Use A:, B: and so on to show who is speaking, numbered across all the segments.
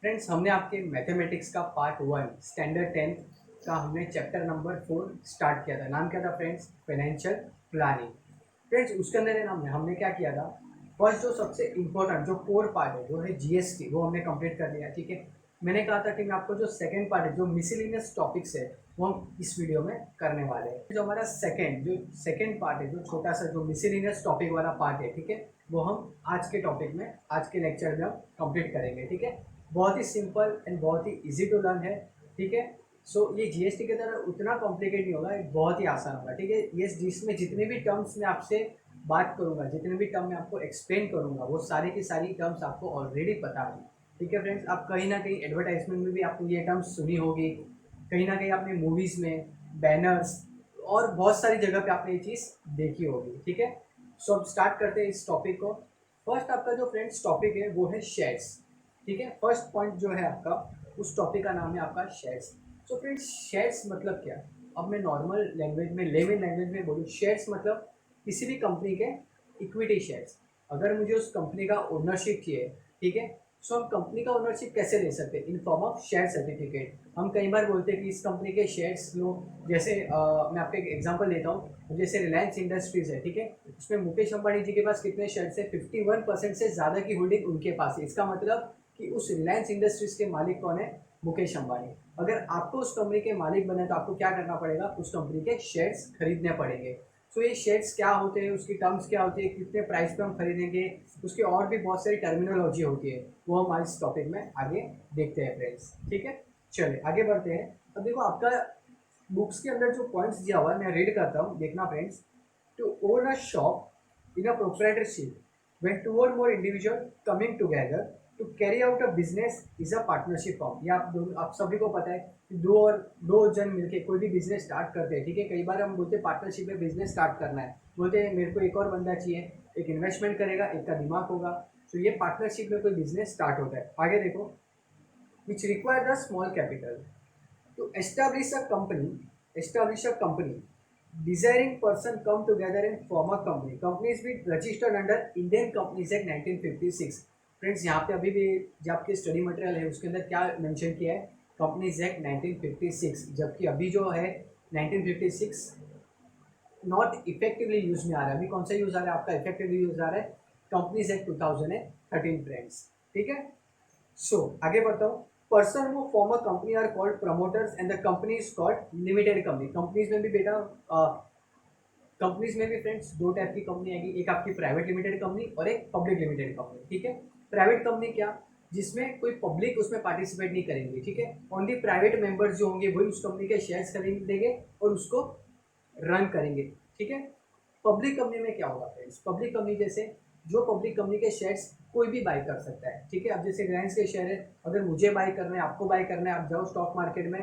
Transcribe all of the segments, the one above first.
A: Friends, हमने आपके mathematics का पार्ट 1 स्टैंडर्ड 10 का हमने चैप्टर नंबर 4 स्टार्ट किया था। नाम क्या था फ्रेंड्स? Financial planning. फ्रेंड्स, उसके अंदर है ना हमने क्या किया था, फर्स्ट जो सबसे इम्पोर्टेंट जो कोर पार्ट है जो है जीएसटी, वो हमने कंप्लीट कर लिया। ठीक है, मैंने कहा था कि मैं आपको जो सेकंड पार्ट है जो मिसलिनियस टॉपिक्स है वो हम इस वीडियो में करने वाले हैं। जो हमारा सेकंड पार्ट है, जो छोटा सा जो मिसलिनियस टॉपिक वाला पार्ट है, ठीक है, वो हम आज के टॉपिक में, आज के लेक्चर में हम कंप्लीट करेंगे। ठीक है, बहुत ही सिंपल एंड बहुत ही इजी टू लर्न है। ठीक है, सो ये जीएसटी की तरह उतना कॉम्प्लिकेट नहीं होगा, बहुत ही आसान होगा। ठीक है, ये जिसमें जितने भी टर्म्स मैं आपसे बात करूंगा, जितने भी टर्म मैं आपको एक्सप्लेन करूंगा, वो सारी की सारी टर्म्स आपको ऑलरेडी पता है। ठीक है फ्रेंड्स, आप कहीं ना कहीं एडवर्टाइजमेंट में भी आपने ये टर्म्स सुनी होगी, कहीं ना कहीं आपने मूवीज़ में, बैनर्स और बहुत सारी जगह पे आपने ये चीज़ देखी होगी। ठीक है, सो अब स्टार्ट करते हैं इस टॉपिक को। फर्स्ट आपका जो फ्रेंड्स टॉपिक है वो है शेयर्स। ठीक है, फर्स्ट पॉइंट जो है आपका, उस टॉपिक का नाम है आपका शेयर्स। सो फ्रेंड्स, शेयर्स मतलब क्या? अब मैं नॉर्मल लैंग्वेज में, लेमन लैंग्वेज में बोलूँ, शेयर्स मतलब किसी भी कंपनी के इक्विटी शेयर्स। अगर मुझे उस कंपनी का ओनरशिप चाहिए, ठीक है, सो हम कंपनी का ओनरशिप कैसे ले सकते हैं? In form of share certificate. हम कई बार बोलते हैं कि इस कंपनी के शेयर्स लो। जैसे मैं आपको एक एग्जांपल देता हूँ, जैसे रिलायंस इंडस्ट्रीज है, ठीक है, उसमें मुकेश अंबानी जी के पास कितने शेयर्स है? 51% से ज़्यादा की होल्डिंग उनके पास है। इसका मतलब कि उस रिलायंस इंडस्ट्रीज के मालिक कौन है? मुकेश अंबानी। अगर आपको उस कंपनी के मालिक बनना है तो आपको क्या करना पड़ेगा? उस कंपनी के शेयर्स खरीदने पड़ेंगे। तो ये शेयर्स क्या होते हैं, उसकी टर्म्स क्या होती है, कितने प्राइस पे हम खरीदेंगे, उसकी और भी बहुत सारी टर्मिनोलॉजी होती है, वो हम इस टॉपिक में आगे देखते हैं फ्रेंड्स। ठीक है, चलिए आगे बढ़ते हैं। अब देखो, आपका बुक्स के अंदर जो पॉइंट्स दिया हुआ है मैं रीड करता हूँ, देखना friends. To own a shop in a proprietorship when two or more individual coming together to carry out a business is a partnership form। ये आप सभी को पता है कि दो जन मिलके कोई भी बिजनेस स्टार्ट करते हैं। ठीक है, कई बार हम बोलते हैं पार्टनरशिप में बिजनेस स्टार्ट करना है, बोलते हैं मेरे को एक और बंदा चाहिए, एक इन्वेस्टमेंट करेगा, एक का दिमाग होगा। तो ये पार्टनरशिप में कोई बिजनेस स्टार्ट होता है। आगे देखो, which require the small capital to establish a company, desiring person come together and form a company. Companies be registered under Indian Companies Act 1956। Friends, यहाँ पे अभी भी जो आपके स्टडी मटेरियल है उसके अंदर क्या मेंशन किया है? कंपनीज एक्ट 1956, जबकि अभी जो है 1956 नॉट इफेक्टिवली यूज में आ रहा है। अभी कौन सा यूज आ रहा है आपका? इफेक्टिवली यूज आ रहा है कंपनीज एक्ट 2013 फ्रेंड्स। ठीक है, सो आगे बढ़ता हूँ। Person who form a company are called promoters and the company is called limited company. Companies में भी बेटा, कंपनीज में भी फ्रेंड्स दो टाइप की कंपनी आएगी, एक आपकी प्राइवेट लिमिटेड कंपनी और एक पब्लिक लिमिटेड कंपनी। ठीक है, प्राइवेट कंपनी क्या? जिसमें कोई पब्लिक उसमें पार्टिसिपेट नहीं करेंगे। ठीक है, ओनली प्राइवेट मेंबर्स जो होंगे वही उस कंपनी के शेयर्स खरीदेंगे और उसको रन करेंगे। ठीक है, पब्लिक कंपनी में क्या होगा फ्रेंड्स? पब्लिक कंपनी जैसे जो पब्लिक कंपनी के शेयर्स कोई भी बाई कर सकता है। ठीक है, अब जैसे रिलायंस के शेयर है, अगर मुझे बाई करना है, आपको बाई करना है, आप जाओ स्टॉक मार्केट में,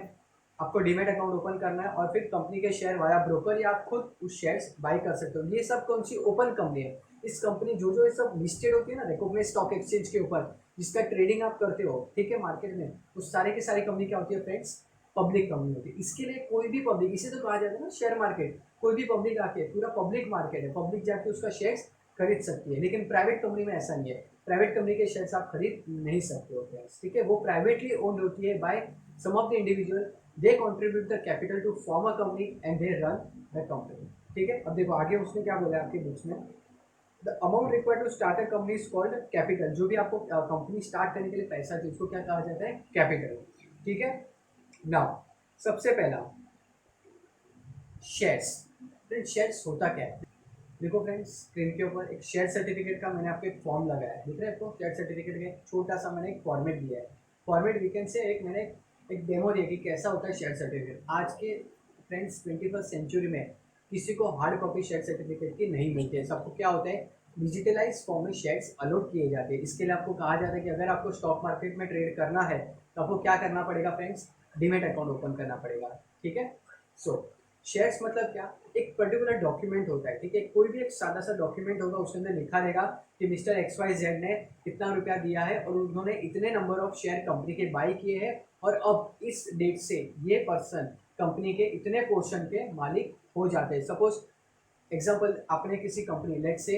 A: आपको डीमेट अकाउंट ओपन करना है और फिर कंपनी के शेयर वाया ब्रोकर या आप खुद उस शेयर्स बाई कर सकते हो। ये सब कौन सी? ओपन कंपनी है। इस कंपनी जो ये सब लिस्टेड होती है ना रिकॉग्नाइज्ड स्टॉक एक्सचेंज के ऊपर, जिसका ट्रेडिंग आप करते हो, ठीक है, मार्केट में, उस सारे की सारी कंपनी क्या होती है फ्रेंड्स? पब्लिक कंपनी होती है। इसके लिए कोई भी पब्लिक, इसे तो कहा जाता है ना शेयर मार्केट, कोई भी पब्लिक आके, पूरा पब्लिक मार्केट है, पब्लिक जाके उसका शेयर्स खरीद सकती है। लेकिन प्राइवेट कंपनी में ऐसा नहीं है, प्राइवेट कंपनी के शेयर्स आप खरीद नहीं सकते हो फ्रेंड्स। ठीक है, वो प्राइवेटली ओन्ड होती है by some of the individual, they contribute the capital to form a company and they run the company. ठीक है, अब देखो आगे उसने क्या बोला है आपके बुक्स में, the amount required to start a company is called capital. जो भी आपको कंपनी स्टार्ट करने के लिए पैसा चाहिए उसको क्या कहा जाता है? कैपिटल। ठीक है, नाउ सबसे पहला शेयर्स। फ्रेंड्स, शेयर्स होता क्या है? देखो फ्रेंड्स, स्क्रीन के ऊपर एक शेयर सर्टिफिकेट का मैंने आपको एक फॉर्म लगाया है, दिख रहा है आपको? शेयर सर्टिफिकेट का एक छोटा सा मैंने एक फॉर्मेट दिया है। फॉर्मेट वीकेंड से एक मैंने एक डेमो दिया कि कैसा होता है शेयर सर्टिफिकेट। आज के फ्रेंड्स 21st सेंचुरी में किसी को हार्ड कॉपी शेयर सर्टिफिकेट की नहीं मिलती है। सबको क्या होता है? डिजिटलाइज फॉर्म में शेयर्स अलॉट किए जाते हैं। इसके लिए आपको कहा जाता है कि अगर आपको स्टॉक मार्केट में ट्रेड करना है तो आपको क्या करना पड़ेगा फ्रेंड्स? डीमेट अकाउंट ओपन करना पड़ेगा। ठीक है, सो शेयर्स मतलब क्या? एक पर्टिकुलर डॉक्यूमेंट होता है। ठीक है, कोई भी एक सादा सा डॉक्यूमेंट होगा, उसके अंदर लिखा रहेगा कि मिस्टर XYZ ने इतना रुपया दिया है और उन्होंने इतने नंबर ऑफ शेयर कंपनी के बाई किए हैं और अब इस डेट से ये पर्सन कंपनी के इतने पोर्शन के मालिक हो जाते हैं। सपोज एग्जाम्पल, आपने किसी कंपनी, लेट से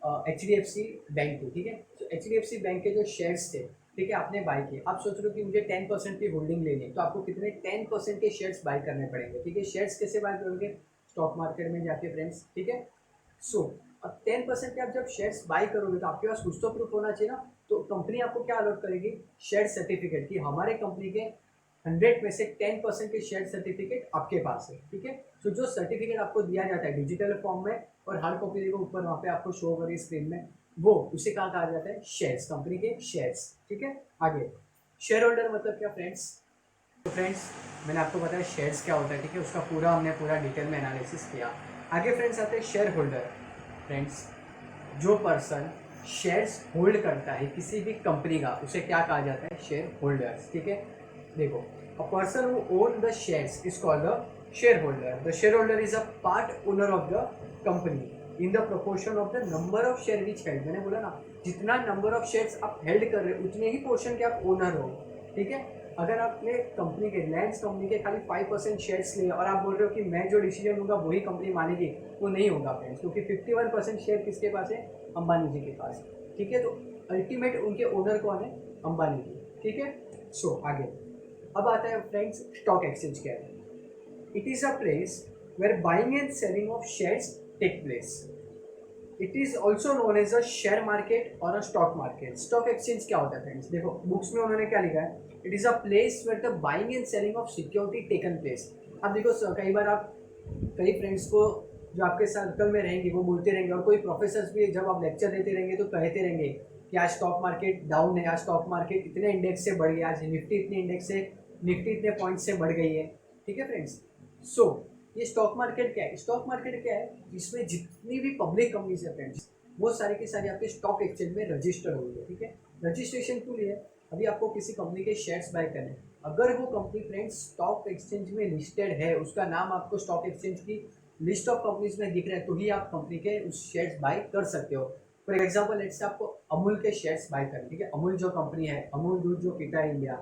A: HDFC बैंक थी, ठीक है, तो HDFC बैंक के जो शेयर्स थे ठीक है, आपने बाई किए, आप सोच रहे हो कि मुझे 10% की होल्डिंग लेनी है, तो आपको कितने 10% के शेयर्स बाई करने पड़ेंगे। ठीक है, शेयर्स कैसे बाई करोगे, स्टॉक मार्केट में जाके फ्रेंड्स। ठीक है, सो अब 10% के आप जब शेयर्स बाई करोगे तो आपके पास कुछ तो प्रूफ होना चाहिए ना। तो कंपनी आपको क्या अलॉट करेगी, शेयर सर्टिफिकेट, कि हमारे कंपनी के 100 में से 10% के शेयर सर्टिफिकेट आपके पास है। ठीक है, तो जो सर्टिफिकेट आपको दिया जाता है डिजिटल फॉर्म में, और हर कॉपी देखो ऊपर वहाँ पे आपको शो हो रही है स्क्रीन में, वो उसे कहाँ कहा जाता है, शेयर्स, कंपनी के शेयर्स। ठीक है, आगे शेयर होल्डर मतलब क्या फ्रेंड्स, तो फ्रेंड्स मैंने आपको बताया शेयर्स क्या होता है। ठीक है, उसका हमने पूरा डिटेल में एनालिसिस किया। आगे फ्रेंड्स आते हैं शेयर होल्डर। फ्रेंड्स जो पर्सन शेयर्स होल्ड करता है किसी भी कंपनी का, उसे क्या कहा जाता है, शेयर होल्डर्स। ठीक है, देखो, a person who own the shares is called the share holder. The share holder is a part owner of the company in the proportion of the number of share which held. मैंने बोला ना, जितना number of shares आप held कर रहे हो उतने ही portion के आप ओनर हो। ठीक है, अगर आपने कंपनी के, रिलायंस कंपनी के खाली 5% शेयर्स लिए और आप बोल रहे हो कि मैं जो डिसीजन लूँगा वही कंपनी मानेगी, वो नहीं होगा फ्रेंड्स, क्योंकि 51% शेयर किसके पास है, अंबानी जी के पास। ठीक है, तो अल्टीमेट उनके ओनर कौन है, अंबानी जी। ठीक है, सो आगे अब आता है फ्रेंड्स स्टॉक एक्सचेंज क्या है। It is a place where buying and selling of shares take place. It is also known as a share market or a stock market. Stock exchange क्या होता है फ्रेंड्स, देखो बुक्स में उन्होंने क्या लिखा है, it is a place where the buying and selling of security taken place. अब देखो कई बार आप कई फ्रेंड्स को जो आपके सर्कल में रहेंगे वो बोलते रहेंगे, और कोई प्रोफेसर्स भी जब आप लेक्चर देते रहेंगे तो कहते रहेंगे कि आज स्टॉक मार्केट डाउन है, आज स्टॉक मार्केट इतने इंडेक्स से बढ़ गया, आज निफ्टी इतने इंडेक्स से, निफ्टी इतने पॉइंट से बढ़ गई है। ठीक है फ्रेंड्स, सो ये स्टॉक मार्केट क्या है, स्टॉक मार्केट क्या है, जिसमें जितनी भी पब्लिक कंपनीज है फ्रेंड्स, वो सारी की सारी आपके स्टॉक एक्सचेंज में रजिस्टर हुई है। ठीक है, रजिस्ट्रेशन क्यों लिए, अभी आपको किसी कंपनी के शेयर्स बाय करने, अगर वो कंपनी फ्रेंड्स स्टॉक एक्सचेंज में लिस्टेड है, उसका नाम आपको स्टॉक एक्सचेंज की लिस्ट ऑफ कंपनीज में दिख रहा है, तो ही आप कंपनी के उस शेयर्स बाय कर सकते हो। फॉर एग्जाम्पल लेट्स से आपको अमूल के शेयर्स बाय करने, ठीक है, अमूल जो कंपनी है, अमूल दूध जो पीता है इंडिया,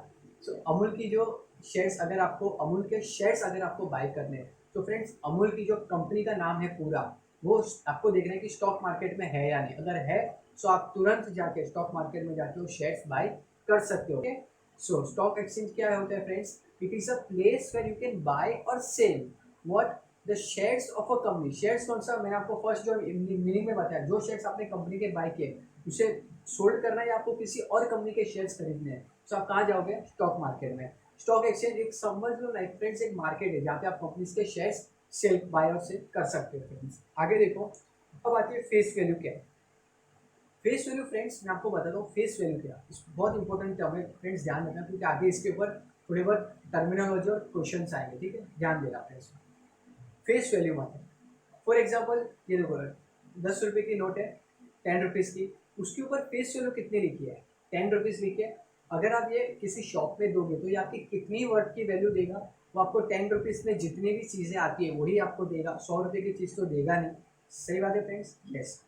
A: सो अमूल की जो शेयर्स अगर आपको, अमूल के शेयर्स अगर आपको बाय करने हैं, तो फ्रेंड्स अमूल की जो कंपनी का नाम है पूरा, वो आपको देखना है कि स्टॉक मार्केट में है या नहीं। अगर है तो आप तुरंत जाके स्टॉक मार्केट में जाके वो शेयर्स बाय कर सकते हो। सो स्टॉक एक्सचेंज क्या होता है friends, it is a place where you can buy or sell what, the shares of a company. Shares कौन सा, मैंने आपको फर्स्ट जो मीनिंग में बताया, जो शेयर्स आपने कंपनी के बाय किए उसे सोल्ड करना है या आपको किसी और कंपनी के शेयर्स खरीदने हैं, तो आप कहाँ जाओगे, स्टॉक मार्केट में। स्टॉक एक्सचेंज एक समझ लो लाइक फ्रेंड्स एक मार्केट है जहाँ पे आप कंपनीज के shares cell bye or cell कर सकते हो फ्रेंड्स। आगे देखो, अब आती है फेस वैल्यू क्या है। फेस वैल्यू फ्रेंड्स मैं आपको बताता हूँ फेस वैल्यू क्या, बहुत इंपॉर्टेंट टर्म है फ्रेंड्स, ध्यान रखना क्योंकि आगे इसके ऊपर थोड़े बहुत टर्मिनोलॉजी और क्वेश्चन आएंगे। ठीक है, ध्यान देना फ्रेंड्स। फेस वैल्यू मतलब फॉर एग्जाम्पल ये देखो, 10 रुपये की नोट है, 10 रुपीज़ की, उसके ऊपर फेस वैल्यू कितनी लिखी है, 10 रुपीज़ लिखी है। अगर आप ये किसी शॉप में दोगे तो ये आपकी कितनी वर्थ की वैल्यू देगा, वो आपको 10 रुपीज़ में जितनी भी चीज़ें आती है वही आपको देगा, 100 रुपये की चीज़ तो देगा नहीं। सही बात है फ्रेंड्स, यस।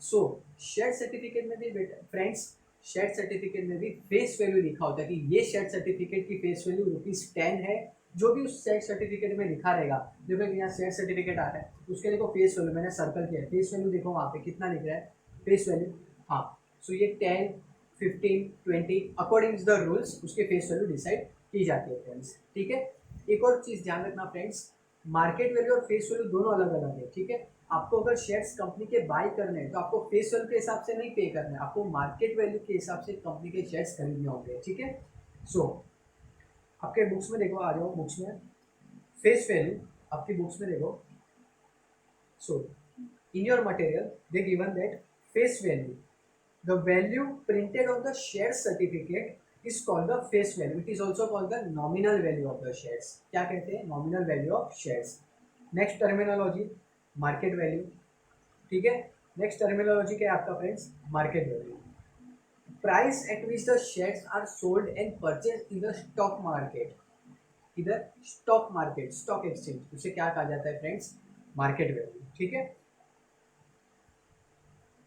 A: सो शेयर सर्टिफिकेट में भी फ्रेंड्स, शेयर सर्टिफिकेट में भी फेस वैल्यू लिखा होता है कि ये शेयर सर्टिफिकेट की फेस वैल्यू ₹10 है, जो भी उस शेयर सर्टिफिकेट में लिखा रहेगा। देखो यहाँ शेयर सर्टिफिकेट आता है, उसके देखो फेस वैल्यू मैंने सर्कल किया है, फेस वैल्यू देखो वहाँ पे कितना लिख रहा है फेस वैल्यू, हाँ। सो ये 10, 15, 20 अकॉर्डिंग टू द रूल्स उसके फेस वैल्यू डिसाइड की जाती है फ्रेंड्स। ठीक है, एक और चीज़ ध्यान रखना फ्रेंड्स, मार्केट वैल्यू और फेस वैल्यू दोनों अलग अलग है। ठीक है, आपको अगर शेयर्स कंपनी के बाय करने हैं तो आपको फेस वैल्यू के हिसाब से नहीं पे करना है, आपको मार्केट वैल्यू के हिसाब से कंपनी के शेयर्स खरीदने होंगे। ठीक है, सो आपके बुक्स में देखो, आ जाओ बुक्स में, फेस वैल्यू आपकी बुक्स में देखो। So in your material they given that face value, the value printed on the share certificate is called the face value, it is also called the nominal value of the shares. क्या कहते हैं, nominal value of shares. Next terminology market value. ठीक है, next terminology क्या है आपका friends, market value, price at which the shares are sold and purchase in the stock market. इधर stock market, stock exchange, उसे क्या कहा जाता है फ्रेंड्स, मार्केट वैल्यू। ठीक है,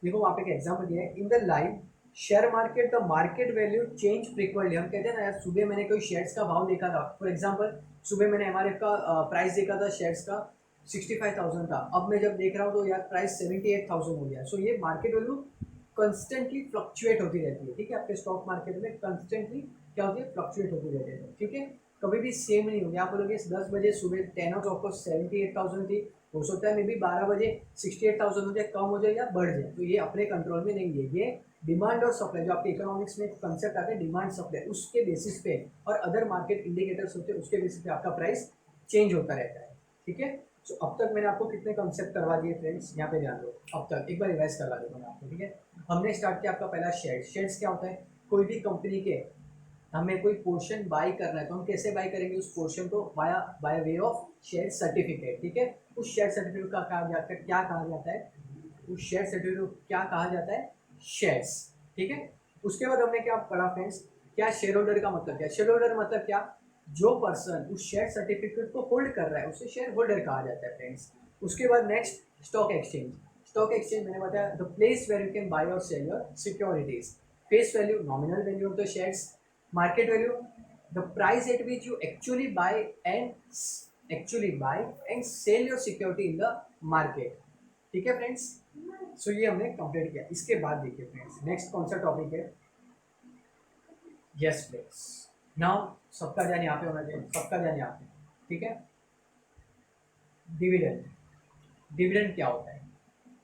A: देखो वहाँ पे एक एग्जाम्पल दिया है, in the live share market the market value change frequently. हम कहते हैं ना यार, सुबह मैंने कोई शेयर्स का भाव देखा था, फॉर एग्जांपल सुबह मैंने एमआरएफ का प्राइस देखा था शेयर्स का 65,000 था, अब मैं जब देख रहा हूँ तो यार प्राइस 78,000 हो गया। सो ये मार्केट वैल्यू कंस्टेंटली फ्लक्चुएट होती रहती है, ठीक है। आपके स्टॉक मार्केट में कंस्टेंटली क्या होती है, फ्लक्चुएट होती रहती है, ठीक है। कभी भी सेम नहीं होगी। आप बोलोगे 10 बजे सुबह 10 ओ क्लॉक को 78,000 थी, हो सकता है मे बी 12 बजे 68,000 हो जाए, कम हो जाए या बढ़ जाए, तो ये अपने कंट्रोल में नहीं है। ये डिमांड और सप्लाई, जो आपके इकोनॉमिक्स में कंसेप्ट आता है डिमांड सप्लाई, उसके बेसिस पे और अदर मार्केट इंडिकेटर्स होते हैं उसके बेसिस पे आपका प्राइस चेंज होता रहता है, ठीक है। सो अब तक मैंने आपको कितने कंसेप्ट करवा दिए फ्रेंड्स, यहाँ पे ध्यान दो। अब तक एक बार रिवाइज करवा देता हूँ आपको, ठीक है। हमने स्टार्ट किया आपका पहला शेयर। शेयर्स क्या होता है, कोई भी कंपनी के हमें कोई पोर्शन बाय करना है तो हम कैसे बाय करेंगे उस पोर्शन को, by way of share certificate, ठीक है। उस शेयर सर्टिफिकेट का कहा जाता है, क्या कहा जाता है, उस शेयर सर्टिफिकेट को क्या कहा जाता है, शेयर्स, ठीक है। उसके बाद हमने क्या पढ़ा फ्रेंड्स, क्या शेयर होल्डर का मतलब क्या, शेयर होल्डर मतलब क्या, जो पर्सन उस शेयर सर्टिफिकेट को होल्ड कर रहा है उसे शेयर होल्डर कहा जाता है फ्रेंड्स। उसके बाद next stock exchange. Stock exchange मैंने बताया the place where you can buy or sell your securities. Face value nominal value of the shares. Market value the price at which you actually buy and sell your security in the market, ठीक है friends. सो ये हमने complete किया। इसके बाद देखिए friends next कौन सा टॉपिक है, यस फ्रेंड्स, नाउ सबका ध्यान यहाँ पे होना चाहिए, सबका ध्यान यहाँ पे, ठीक है। डिविडेंड, डिविडेंड क्या होता है,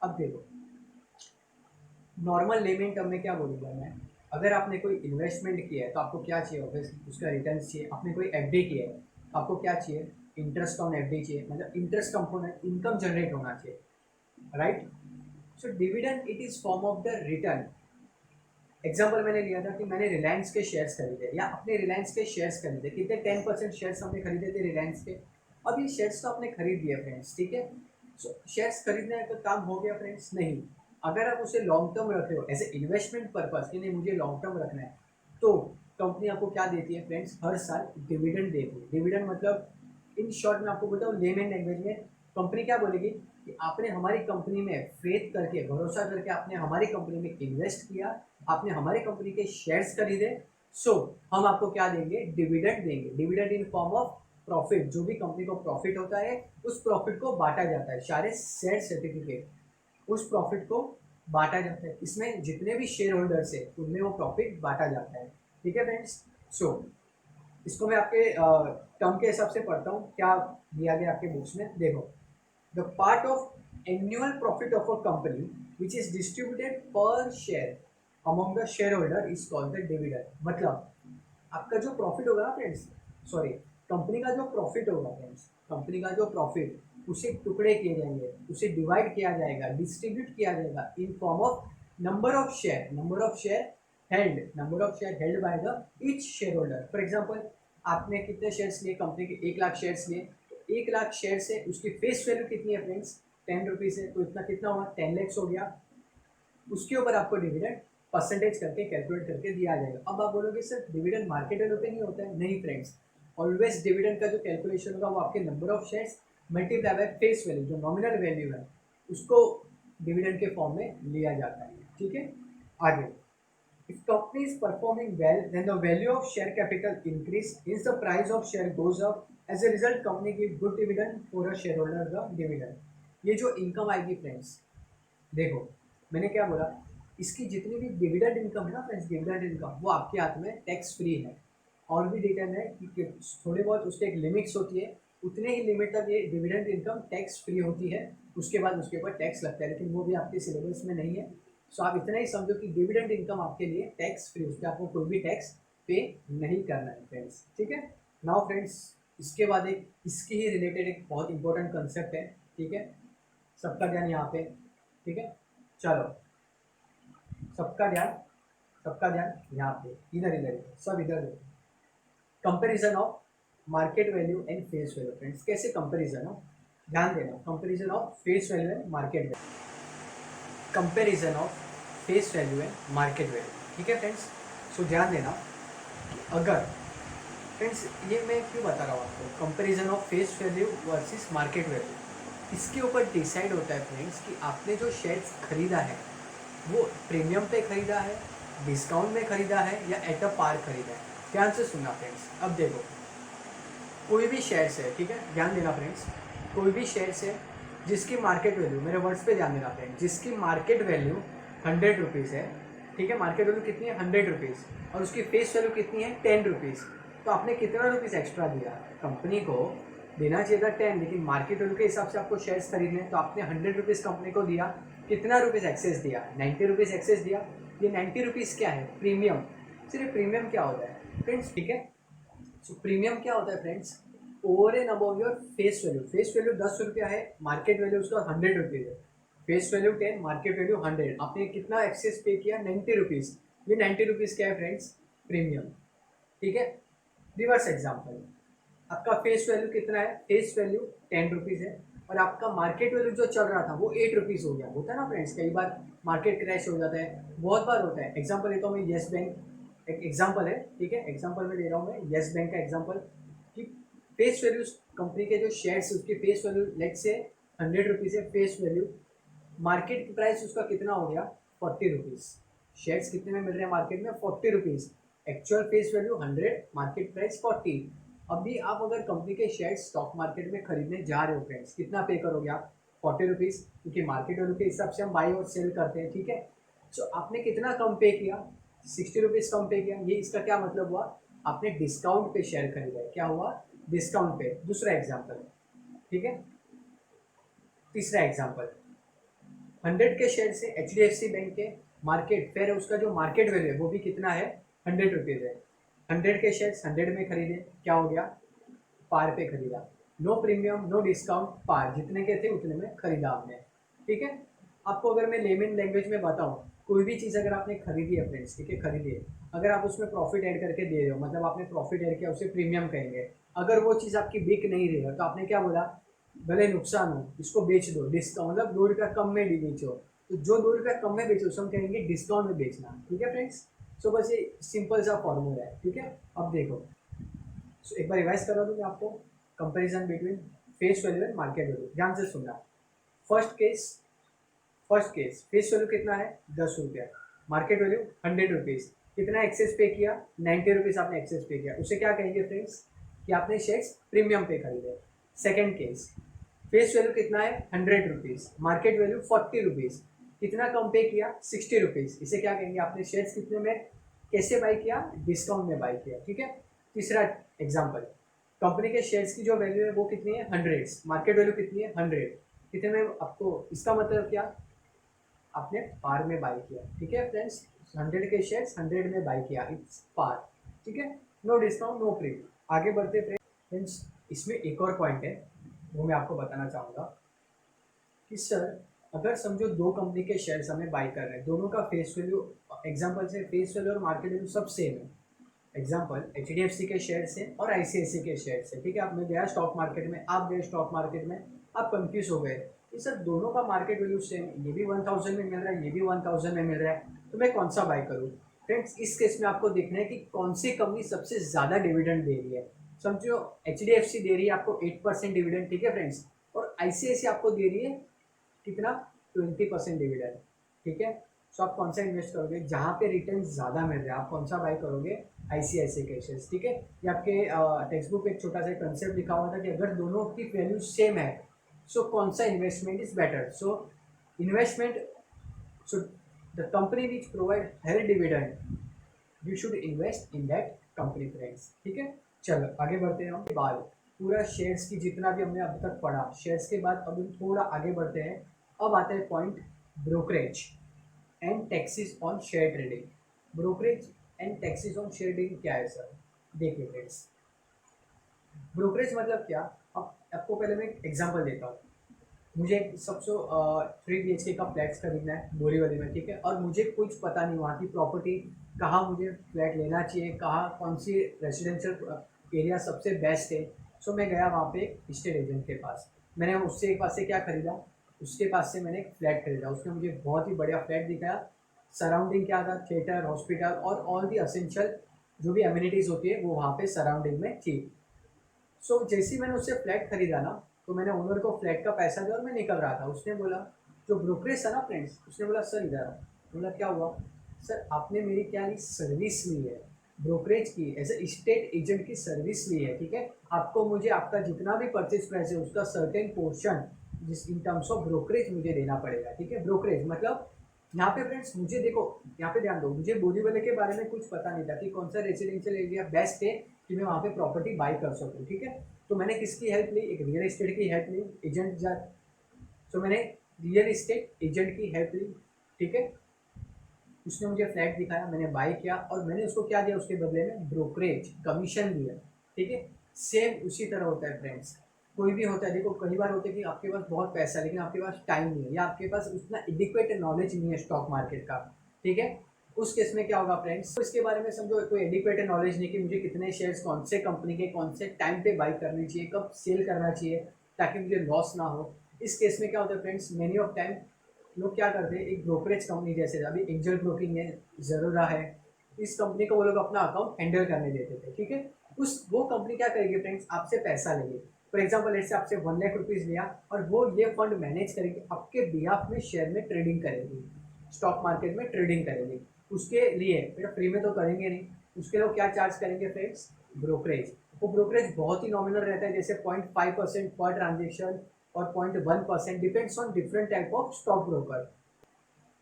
A: अब देखो नॉर्मल लेमन टर्म में क्या बोलूँगा मैं, अगर आपने कोई इन्वेस्टमेंट किया है तो आपको क्या चाहिए, ऑब्वियसली उसका रिटर्न चाहिए। आपने कोई एफडी किया है तो आपको क्या चाहिए, इंटरेस्ट ऑन एफडी चाहिए, मतलब इंटरेस्ट कंपोनेंट, इनकम जनरेट होना चाहिए, right. So dividend it is form of the return. Example मैंने लिया था कि मैंने रिलायंस के शेयर्स खरीदे या अपने रिलायंस के शेयर्स खरीदे, कितने 10% शेयर्स हमने खरीदे थे रिलायंस के। अब ये शेयर्स तो आपने खरीद दिए फ्रेंड्स, ठीक है। सो शेयर्स खरीदने का काम हो गया फ्रेंड्स, नहीं। अगर आप उसे लॉन्ग टर्म रख रहे हो एज ए इन्वेस्टमेंट पर्पज कि नहीं मुझे लॉन्ग टर्म रखना है, तो कंपनी आपको क्या देती है फ्रेंड्स, हर साल डिविडेंड देती है। डिविडेंड मतलब इन शॉर्ट में आपको बताऊँ लेमन लैंग्वेज में, कंपनी क्या बोलेगी कि आपने हमारी कंपनी में फेथ करके, भरोसा करके आपने हमारी कंपनी में इन्वेस्ट किया, आपने हमारी कंपनी के शेयर्स खरीदे, सो हम आपको क्या देंगे, डिविडेंड देंगे। Dividend in form of profit, जो भी कंपनी को प्रॉफिट होता है उस प्रॉफिट को बांटा जाता है, सारे शेयर सर्टिफिकेट उस प्रॉफिट को बांटा जाता है। इसमें जितने भी शेयर होल्डर्स है उनमें वो प्रॉफिट बांटा जाता है, ठीक है फ्रेंड्स। सो इसको मैं आपके टर्म के हिसाब से पढ़ता हूँ, क्या दिया गया आपके बुक्स में, देखो the part of annual profit of a company which is distributed per share among the share holder is called the dividend. मतलब आपका जो प्रॉफिट होगा ना फ्रेंड्स, सॉरी कंपनी का जो प्रॉफिट होगा फ्रेंड्स, कंपनी का जो प्रॉफिट उसे टुकड़े किए जाएंगे, उसे डिवाइड किया जाएगा, डिस्ट्रीब्यूट किया जाएगा in form of number of share, number of share held, number of share held by the each share holder. For example आपने कितने शेयर्स लिए, कंपनी के 1 लाख शेयर्स लिए, तो 1 लाख शेयर से उसकी फेस वैल्यू कितनी है फ्रेंड्स, 10 रुपीज़ है, तो इतना कितना हुआ 10 लैक्स हो गया। उसके ऊपर आपको डिविडेंड परसेंटेज करके कैलकुलेट करके दिया जाएगा। अब आप बोलोगे सर डिविडेंड मार्केट वैल्यू पे नहीं होता है, नहीं फ्रेंड्स, ऑलवेज डिविडेंड का जो कैलकुलेशन होगा वो आपके number of shares multiply by face value, जो नॉमिनल वैल्यू है उसको डिविडेंड के फॉर्म में लिया जाता है, ठीक है। आगे if company is performing well then the value of share capital increase, hence the price of share goes up, as a result company give good dividend for a shareholder the dividend। ये जो income आएगी friends, देखो मैंने क्या बोला, इसकी जितनी भी डिविडेंड इनकम है ना फ्रेंड्स, डिविडेंड इनकम वो आपके हाथ में टैक्स फ्री है। और भी डिटेल है कि थोड़ी बहुत उसके एक लिमिट्स होती है, उतने ही लिमिट तक ये डिविडेंड इनकम टैक्स फ्री होती है, उसके बाद उसके ऊपर टैक्स लगता है, लेकिन वो भी आपके सिलेबस में नहीं है। सो आप इतना ही समझो कि डिविडेंड इनकम आपके लिए टैक्स फ्री, उस पर आपको कोई भी टैक्स पे नहीं करना है फ्रेंड्स, ठीक है। नाउ फ्रेंड्स इसके बाद एक इसके ही रिलेटेड एक बहुत इंपॉर्टेंट कंसेप्ट है, ठीक है। सबका ध्यान यहाँ पे, ठीक है, चलो सबका ध्यान, सबका ध्यान यहाँ पे, इधर इधर सब इधर। Comparison of market value and face value friends, कैसे कंपेरिजन हो, ध्यान देना, comparison of face value and market value, comparison of face value and market value, ठीक है फ्रेंड्स। सो ध्यान देना कि अगर फ्रेंड्स ये मैं क्यों बता रहा हूँ आपको, comparison of face value versus market value, इसके ऊपर डिसाइड होता है फ्रेंड्स कि आपने जो शेयर्स खरीदा है वो प्रीमियम पे खरीदा है, डिस्काउंट में खरीदा है या एट अ पार खरीदा है। ध्यान से सुनना फ्रेंड्स, अब देखो कोई भी शेयर्स है, ठीक है, ध्यान देना फ्रेंड्स, कोई भी शेयर्स है जिसकी मार्केट वैल्यू, मेरे वर्ड्स पे ध्यान देना फ्रेंड्स, जिसकी मार्केट वैल्यू 100 रुपीज़ है, ठीक है, मार्केट वैल्यू कितनी है 100 रुपीज़, और उसकी फेस वैल्यू कितनी है 10 रुपीज़, तो आपने कितना रुपीज़ एक्स्ट्रा दिया? कंपनी को देना चाहिए था 10, लेकिन मार्केट वैल्यू के हिसाब से आपको शेयर्स खरीदने हैं, तो आपने 100 रुपीज़ कंपनी को दिया, कितना रुपीज़ एक्सेस दिया? 90 रुपीज़ एक्सेस दिया। ये 90 रुपीज़ क्या है? प्रीमियम। सिर्फ प्रीमियम क्या होता है फ्रेंड्स, ठीक है, सो प्रीमियम क्या होता है friends? Over and above your face value. Face value 10 रुपया है, मार्केट वैल्यू उसका 100 रुपीज़ है। फेस वैल्यू 10, मार्केट वैल्यू 100, आपने कितना एक्सेस पे किया? 90 रुपीज़। ये 90 रुपीज़ क्या है फ्रेंड्स? प्रीमियम, ठीक है। रिवर्स एग्जाम्पल, आपका फेस वैल्यू कितना है? फेस वैल्यू 10 रुपीज़ है, और आपका मार्केट वैल्यू जो चल रहा था वो 8 रुपीज़ हो गया। होता है ना फ्रेंड्स, कई बार मार्केट क्रैश हो जाता है, बहुत बार होता है। एग्जाम्पल लेता हूँ मैं, येस बैंक एक एग्जाम्पल है, ठीक है, एग्जाम्पल में दे रहा हूँ मैं येस बैंक का एग्जाम्पल, कि फेस वैल्यू कंपनी के जो शेयर्स उसकी फेस वैल्यू लेट से 100 रुपीज़ है फेस वैल्यू, मार्केट प्राइस उसका कितना हो गया? 40 रुपीज़। शेयर्स कितने में मिल रहे हैं मार्केट में? 40 rupees. Actual face value 100, market price 40। अभी आप अगर कंपनी के शेयर्स स्टॉक मार्केट में खरीदने जा रहे हो फ्रेंड्स, कितना पे करोगे आप? 40 रुपीज़, क्योंकि मार्केट वैल्यू के हिसाब से हम बाई और सेल करते हैं, ठीक है। सो आपने कितना कम पे किया? 60 रुपीज़ कम पे किया। ये इसका क्या मतलब हुआ? आपने डिस्काउंट पे शेयर खरीदा है। क्या हुआ? डिस्काउंट पे। दूसरा एग्जाम्पल, ठीक है, तीसरा एग्जाम्पल, 100 के शेयर से HDFC बैंक के मार्केट फेयर है, उसका जो मार्केट वैल्यू है वो भी कितना है? 100 रुपीज़ है। 100 के शेयर 100 में खरीदे, क्या हो गया? पार पे खरीदा। नो प्रीमियम, नो डिस्काउंट, पार, जितने के थे उतने में खरीदा आपने, ठीक है। आपको अगर मैं लेमन लैंग्वेज में बताऊँ, कोई भी चीज़ अगर आपने खरीदी है फ्रेंड्स, ठीक है, खरीदी है, अगर आप उसमें प्रॉफिट ऐड करके दे रहे हो, मतलब आपने प्रॉफिट ऐड किया, उसे प्रीमियम कहेंगे। अगर वो चीज़ आपकी बिक नहीं रही है तो आपने क्या बोला? भले नुकसान हो, इसको बेच दो, डिस्काउंट, मतलब 2 रुपया कम में बेचो, तो जो 2 रुपया कम में बेचो उसे हम कहेंगे डिस्काउंट में बेचना, ठीक है फ्रेंड्स। सो बस ये सिंपल सा फॉर्मूला है, ठीक है। अब देखो, सो एक बार रिवाइज करा दूँ मैं आपको, comparison between face value and market value, ध्यान से सुनना। फर्स्ट केस फेस वैल्यू कितना है? 10 रुपया, मार्केट वैल्यू 100 रुपीज़, कितना एक्सेस पे किया? 90 रुपीज़ आपने एक्सेस पे किया, उसे क्या कहेंगे फ्रेंड्स? कि आपने शेयर्स प्रीमियम पे खरीदे। सेकेंड केस, फेस वैल्यू कितना है? 100 रुपीज़, मार्केट वैल्यू 40 रुपीज़, कितना कम पे किया? 60 रुपीज़, इसे क्या कहेंगे? आपने शेयर्स कितने में कैसे बाई किया? डिस्काउंट में बाई किया, ठीक है। तीसरा एग्जाम्पल, कंपनी के शेयर्स की जो वैल्यू है वो कितनी है? 100, मार्केट वैल्यू कितनी है? 100, कितने में? आपको इसका मतलब क्या? आपने पार में बाई किया, ठीक है फ्रेंड्स। 100 के शेयर्स 100 में बाई किया, इट्स पार, ठीक है। No discount, no premium. आगे बढ़ते फ्रेंड्स, इसमें एक और पॉइंट है वो मैं आपको बताना चाहूँगा कि सर, अगर समझो दो कंपनी के शेयर्स हमें बाई कर रहे हैं, दोनों का फेस वैल्यू, एग्जांपल से फेस वैल्यू और मार्केट वैल्यू सब सेम है। एग्जांपल HDFC के शेयर से और ICICI के शेयर से, ठीक है। आप, मैं गया स्टॉक मार्केट में, आप गए स्टॉक मार्केट में, आप कंफ्यूज हो गए कि सर दोनों का मार्केट वैल्यू सेम, ये भी 1000 में मिल रहा है, ये भी 1000 में मिल रहा है, तो मैं कौन सा बाय करूँ? फ्रेंड्स, इस केस में आपको देखना है कि कौन सी कंपनी सबसे ज़्यादा डिविडेंड दे रही है। समझो HDFC दे रही है आपको 8% डिविडेंड, ठीक है फ्रेंड्स, और ICICI आपको दे रही है कितना? 20% डिविडेंड, ठीक है। सो आप कौन सा इन्वेस्ट करोगे? जहाँ पे रिटर्न ज़्यादा मिल रहा है आप कौन सा बाय करोगे? ICICI के शेयर्स, ठीक है। ये आपके टेक्स्ट बुक में एक छोटा सा कंसेप्ट लिखा हुआ था कि अगर दोनों की वैल्यू सेम है, सो कौन सा investment is better? So investment, so the company which provide higher dividend, you should invest in that company friends, ठीक है। चलो आगे बढ़ते हैं। हम बाद पूरा शेयर्स की जितना भी हमने अब तक पढ़ा, शेयर्स के बाद अब हम थोड़ा आगे बढ़ते हैं। अब आता है point brokerage and taxes on share trading. Brokerage and taxes on share trading क्या है सर? देखिए फ्रेंड्स, ब्रोकरेज मतलब क्या? अब आपको पहले मैं एक एग्जांपल देता हूँ। मुझे एक सबसे 3 BHK का फ्लैट्स खरीदना है बोरीवली में, ठीक है, और मुझे कुछ पता नहीं वहाँ की प्रॉपर्टी, कहाँ मुझे फ्लैट लेना चाहिए, कहाँ कौन सी रेजिडेंशियल एरिया सबसे बेस्ट है। सो मैं गया वहाँ पे स्टेट एजेंट के पास, मैंने उससे एक पास से क्या खरीदा? उसके पास से मैंने एक फ्लैट खरीदा, उसने मुझे बहुत ही बढ़िया फ्लैट दिखाया। सराउंडिंग क्या था? थिएटर, हॉस्पिटल और ऑल दी असेंशियल जो भी अम्यूनिटीज़ होती है वो वहाँ पे सराउंडिंग में थी। सो जैसे ही मैंने उससे फ्लैट खरीदा ना, तो मैंने ओनर को फ्लैट का पैसा दिया और मैं निकल रहा था। उसने बोला, जो ब्रोकरेज था ना फ्रेंड्स, उसने बोला सर इधर आओ। बोला क्या हुआ? सर आपने मेरी क्या ली? सर्विस ली है, ब्रोकरेज की, एज ए स्टेट एजेंट की सर्विस ली है, ठीक है। आपको मुझे आपका जितना भी परचेज प्राइस है उसका सर्टेन पोर्शन जिस इन टर्म्स ऑफ ब्रोकरेज मुझे देना पड़ेगा, ठीक है। ब्रोकरेज मतलब यहाँ पे फ्रेंड्स मुझे देखो, यहाँ पे ध्यान दो, मुझे बोरीवली के बारे में कुछ पता नहीं था कि कौन सा रेजिडेंशियल एरिया बेस्ट है कि मैं वहाँ पे प्रॉपर्टी बाई कर सकूँ, ठीक है। तो मैंने किसकी हेल्प ली, एक रियल एस्टेट की हेल्प ली, एजेंट जा। तो मैंने रियल एस्टेट एजेंट की हेल्प ली, ठीक है। उसने मुझे फ्लैट दिखाया, मैंने बाई किया और मैंने उसको क्या दिया उसके बदले में, ब्रोकरेज कमीशन दिया, ठीक है। सेम उसी तरह होता है फ्रेंड्स, कोई भी होता है, देखो कई बार होता है कि आपके पास बहुत पैसा है लेकिन आपके पास टाइम नहीं है या आपके पास उतना एडिक्वेट नॉलेज नहीं है स्टॉक मार्केट का, ठीक है। उस केस में क्या होगा फ्रेंड्स, तो इसके बारे में समझो कोई एडिक्वेट नॉलेज नहीं कि मुझे कितने शेयर्स कौन से कंपनी के कौन से टाइम पे बाई करनी चाहिए, कब सेल करना चाहिए ताकि मुझे लॉस ना हो। इस केस में क्या होता है फ्रेंड्स, मेनी ऑफ टाइम लोग क्या करते हैं, एक ब्रोकरेज कंपनी जैसे अभी एंजल ब्रोकिंग है, ज़रूरा है, इस कंपनी को वो लोग अपना अकाउंट हैंडल करने देते थे, ठीक है। उस वो कंपनी क्या करेगी फ्रेंड्स, आपसे पैसा लेगी। फॉर एग्जाम्पल ऐसे आपसे 1 लाख रुपीज़ लिया और वो ये फंड मैनेज करेगी, आपके बिहाफ में शेयर में ट्रेडिंग करेगी, स्टॉक मार्केट में ट्रेडिंग करेगी। उसके लिए बेटा फ्री में तो करेंगे नहीं, उसके लोग क्या चार्ज करेंगे फ्रेंड्स, ब्रोकरेज। वो ब्रोकरेज बहुत ही नॉमिनल रहता है, जैसे 0.5% पर ट्रांजेक्शन और 0.1% depends on different type of stock broker.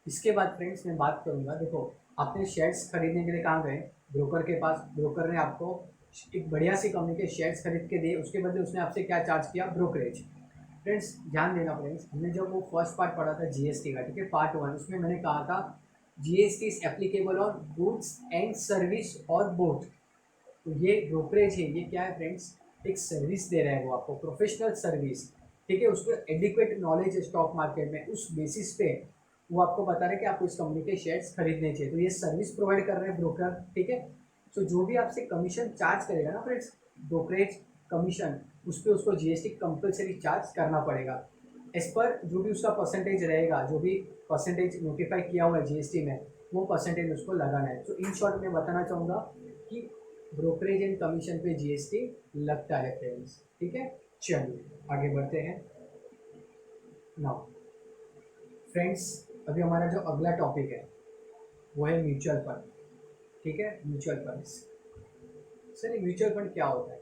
A: इसके बाद फ्रेंड्स मैं बात करूंगा, देखो आपने शेयर्स खरीदने के लिए कहाँ गए, ब्रोकर के पास, ब्रोकर ने आपको एक बढ़िया सी कंपनी के शेयर्स खरीद के दिए, उसके बदले उसने आपसे क्या चार्ज किया, ब्रोकरेज। फ्रेंड्स ध्यान देना फ्रेंड्स, हमने जब वो फर्स्ट पार्ट पढ़ा था जीएसटी का, ठीक है, पार्ट 1, उसमें मैंने कहा था GST is applicable on goods and service और बोथ। तो ये ब्रोकरेज है, ये क्या है फ्रेंड्स, एक सर्विस दे रहा है वो आपको, प्रोफेशनल सर्विस, ठीक है। उसको एडिक्वेट नॉलेज है स्टॉक मार्केट में, उस बेसिस पे वो आपको बता रहे हैं कि आपको इस कंपनी के शेयर्स खरीदने चाहिए, तो ये सर्विस प्रोवाइड कर रहे हैं ब्रोकर, ठीक है। तो जो भी आपसे कमीशन चार्ज करेगा ना फ्रेंड्स, ब्रोकरेज कमीशन, उस पर उसको जीएसटी कंपलसरी चार्ज करना पड़ेगा, एज पर जो भी उसका परसेंटेज रहेगा, जो भी परसेंटेज नोटिफाई किया हुआ है जीएसटी में, वो परसेंटेज उसको लगाना है। तो इन शॉर्ट में बताना चाहूँगा कि ब्रोकरेज एंड कमीशन पे जीएसटी लगता है फ्रेंड्स, ठीक है। चलिए आगे बढ़ते हैं। नाउ फ्रेंड्स, अभी हमारा जो अगला टॉपिक है वो है म्यूचुअल फंड, ठीक है। म्यूचुअल फंड्स, सर ये म्यूचुअल फंड क्या होता है।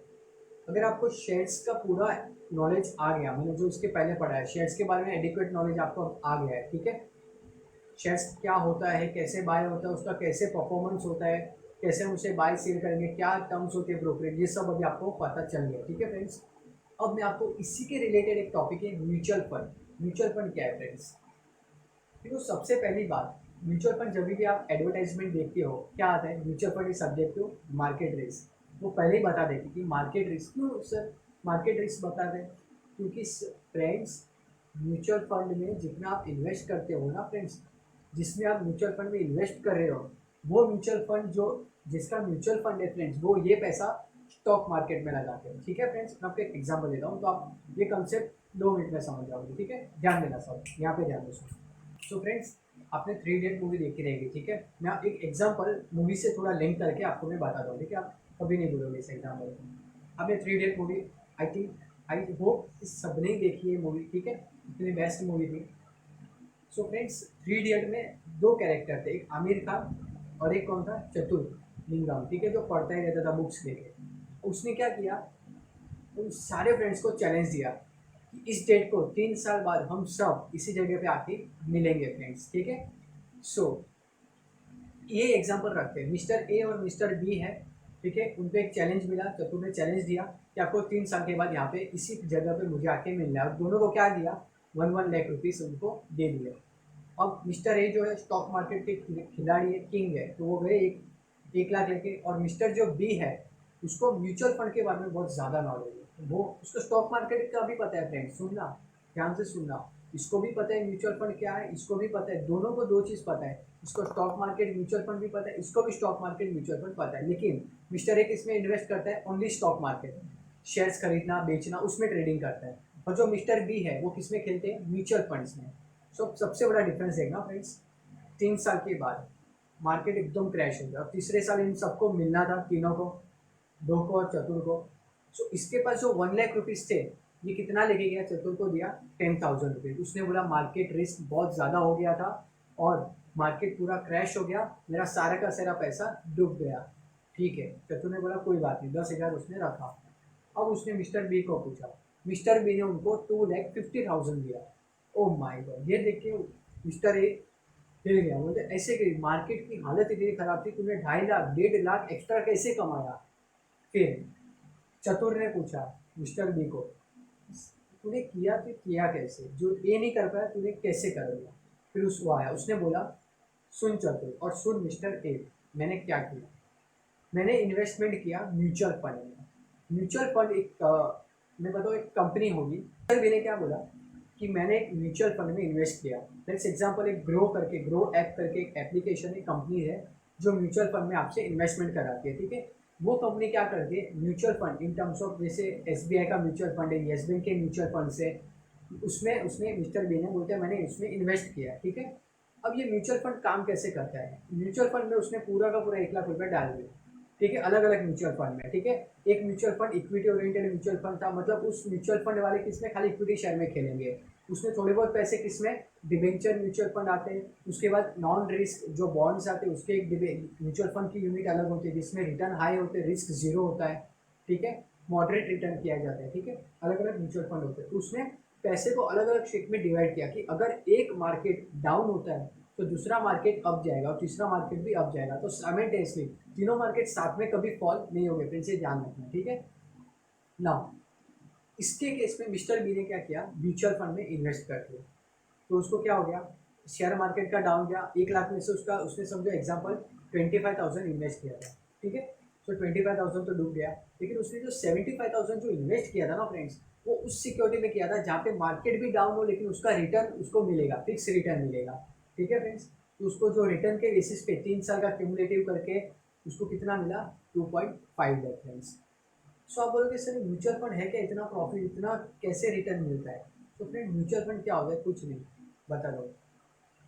A: अगर आपको शेयर्स का पूरा नॉलेज आ गया, मैंने जो इसके पहले पढ़ा है शेयर्स के बारे में, एडिक्वेट नॉलेज आपको आ गया है, ठीक है। शेयर्स क्या होता है, कैसे बाय होता है, उसका कैसे परफॉर्मेंस होता है, कैसे हम उसे बाय सेल करेंगे, क्या टर्म्स होते हैं ब्रोकरेज, ये सब अभी आपको पता चल गया, ठीक है फ्रेंड्स। अब मैं आपको इसी के रिलेटेड एक टॉपिक है म्यूचुअल फंड। म्यूचुअल फंड क्या है फ्रेंड्स, देखो सबसे पहली बात, म्यूचुअल फंड जब भी आप एडवर्टाइजमेंट देखते हो क्या आता है, mutual fund is subject to market risk. वो पहले ही बता देती कि मार्केट रिस्क, क्यों सर मार्केट रिस्क बता दें, क्योंकि फ्रेंड्स म्यूचुअल फंड में जितना आप इन्वेस्ट करते हो ना फ्रेंड्स, जिसमें आप म्यूचुअल फंड में इन्वेस्ट कर रहे हो, वो म्यूचुअल फंड जो जिसका म्यूचुअल फंड है फ्रेंड्स, वो ये पैसा स्टॉक मार्केट में लगाते हैं, ठीक है फ्रेंड्स। मैं आपको एक एग्जांपल देता हूँ तो आप ये कंसेप्ट 2 मिनट में समझ जाओगे, ठीक है। ध्यान देना सब, यहाँ पे ध्यान दो। सो फ्रेंड्स आपने 3 इडियट मूवी देखी रहेगी, ठीक है। मैं एक एग्जांपल मूवी से थोड़ा लिंक करके आपको मैं बताता हूँ, ठीक है। आप कभी नहीं भूलोगे इस एग्जाम्पल को। आपने 3 idiot movie, I think, I hope इस सबने ही देखी है मूवी, ठीक है, इतनी बेस्ट मूवी थी। सो फ्रेंड्स 3 इडियट में 2 कैरेक्टर थे, एक आमिर खान और एक कौन था, चतुर लिंगम, ठीक है, जो पढ़ता ही रहता था बुक्स लेके। उसने क्या किया, उन सारे फ्रेंड्स को चैलेंज दिया कि इस डेट को 3 साल बाद हम सब इसी जगह पे आके मिलेंगे फ्रेंड्स, ठीक है। सो ये एग्जांपल रखते हैं, मिस्टर ए और मिस्टर बी है, ठीक है। उनको एक चैलेंज मिला, चतुर ने चैलेंज दिया कि आपको 3 साल के बाद यहाँ पे इसी जगह पे मुझे आके मिलना है, और दोनों को क्या दिया, 1 लाख रुपीज़ उनको दे दिए। अब मिस्टर ए जो है स्टॉक मार्केट के खिलाड़ी है, किंग है, तो वो गए 1 लाख लेके, और मिस्टर जो बी है उसको म्यूचुअल फंड के बारे में बहुत ज़्यादा नॉलेज है, वो उसको स्टॉक मार्केट का भी पता है फ्रेंड्स, सुनना ध्यान से सुनना, इसको भी पता है म्यूचुअल फंड क्या है, इसको भी पता है, दोनों को 2 चीज़ पता है, इसको स्टॉक मार्केट म्यूचुअल फंड भी पता है, इसको भी स्टॉक मार्केट म्यूचुअल फंड पता है। लेकिन मिस्टर एक इसमें इन्वेस्ट करता है ओनली स्टॉक मार्केट, शेयर्स खरीदना बेचना उसमें ट्रेडिंग करता है, और जो मिस्टर बी है वो किस में खेलते हैं, म्यूचुअल फंड्स में। सो सबसे बड़ा डिफरेंस देखना फ्रेंड्स, 3 साल के बाद मार्केट एकदम क्रैश हो गया, और तीसरे साल इन सबको मिलना था, तीनों को, 2 को और चतुर को। सो इसके पास जो 1 लाख रुपीज़ थे, ये कितना लेके गया, चतुर को दिया 10,000 रुपीज़। उसने बोला मार्केट रिस्क बहुत ज़्यादा हो गया था और मार्केट पूरा क्रैश हो गया, मेरा सारा का सारा पैसा डूब गया, ठीक है। चतुर ने बोला कोई बात नहीं, 10,000 उसने रखा। अब उसने मिस्टर बी को पूछा, मिस्टर बी ने उनको 2,50,000 दिया। ओ माय गॉड, ये देख के मिस्टर ए हिल गया। बोलते ऐसे कि मार्केट की हालत इतनी खराब थी, तूने 2.5 लाख 1.5 लाख एक्स्ट्रा कैसे कमाया? फिर चतुर ने पूछा मिस्टर बी को, तूने किया तो किया कैसे? जो ए नहीं कर पाया तूने कैसे कर लिया? फिर उस वो आया, उसने बोला सुन चतुर और सुन मिस्टर ए, मैंने क्या किया। मैंने इन्वेस्टमेंट किया म्यूचुअल फंड में। म्यूचुअल फंड एक मैं बताऊँ एक कंपनी होगी। सर मैंने क्या बोला कि मैंने एक म्यूचुअल फंड में इन्वेस्ट किया। फॉर एग्जाम्पल एक ग्रो ऐप करके एक एप्लीकेशन एक कंपनी है जो म्यूचुअल फंड में आपसे इन्वेस्टमेंट कराती है, ठीक है। वो कंपनी क्या करती है, mutual fund in terms of जैसे SBI का म्यूचुअल फंड है, येस बैंक के म्यूचुअल फंड से उसमें उसने मिस्टर बी ने बोलते हैं मैंने इसमें इन्वेस्ट किया, ठीक है। अब ये म्यूचुअल फंड काम कैसे करता है, म्यूचुअल फंड में उसने पूरा का पूरा 1 लाख रुपये डाल दिया, ठीक है, अलग अलग म्यूचुअल फंड में, ठीक है। एक mutual fund equity oriented mutual fund था, मतलब उस म्यूचुअल फंड वाले किसमें खाली इक्विटी शेयर में खेलेंगे। उसमें थोड़े बहुत पैसे किसमें, डिबेंचर म्यूचुअल फंड आते हैं। उसके बाद नॉन रिस्क जो बॉन्ड्स आते हैं उसके एक म्यूचुअल फंड की यूनिट अलग होती है जिसमें रिटर्न हाई होते हैं, रिस्क जीरो होता है, ठीक है, मॉडरेट रिटर्न किया जाता है, ठीक है। अलग अलग म्यूचुअल फंड होते हैं। तो उसने पैसे को अलग अलग शेप में डिवाइड किया कि अगर एक मार्केट डाउन होता है तो दूसरा मार्केट अप जाएगा और तीसरा मार्केट भी अप जाएगा, तो साइमल्टेनियसली तीनों मार्केट साथ में कभी फॉल नहीं होंगे, फिर से ध्यान रखना, ठीक है ना। इसके केस में मिस्टर बी ने क्या किया, म्यूचुअल फंड में इन्वेस्ट कर दिया। तो उसको क्या हो गया, शेयर मार्केट का डाउन गया, 1 लाख में से उसका उसने समझो एग्जाम्पल 25,000 इन्वेस्ट किया था, ठीक है। तो 25,000 तो डूब गया, लेकिन उसने जो 75,000 जो इन्वेस्ट किया था ना फ्रेंड्स, वो उस सिक्योरिटी में किया था जहाँ पे मार्केट भी डाउन हो लेकिन उसका रिटर्न उसको मिलेगा, फिक्स रिटर्न मिलेगा, ठीक है फ्रेंड्स। तो उसको जो रिटर्न के बेसिस पे 3 साल का क्यूमुलेटिव करके उसको कितना मिला, 2.5 लाख फ्रेंड्स। सो आप बोलोगे सर म्यूचुअल फंड है क्या, इतना प्रॉफिट इतना कैसे रिटर्न मिलता है? तो फ्रेंड म्यूचुअल फंड क्या होता है, कुछ नहीं, बता दो।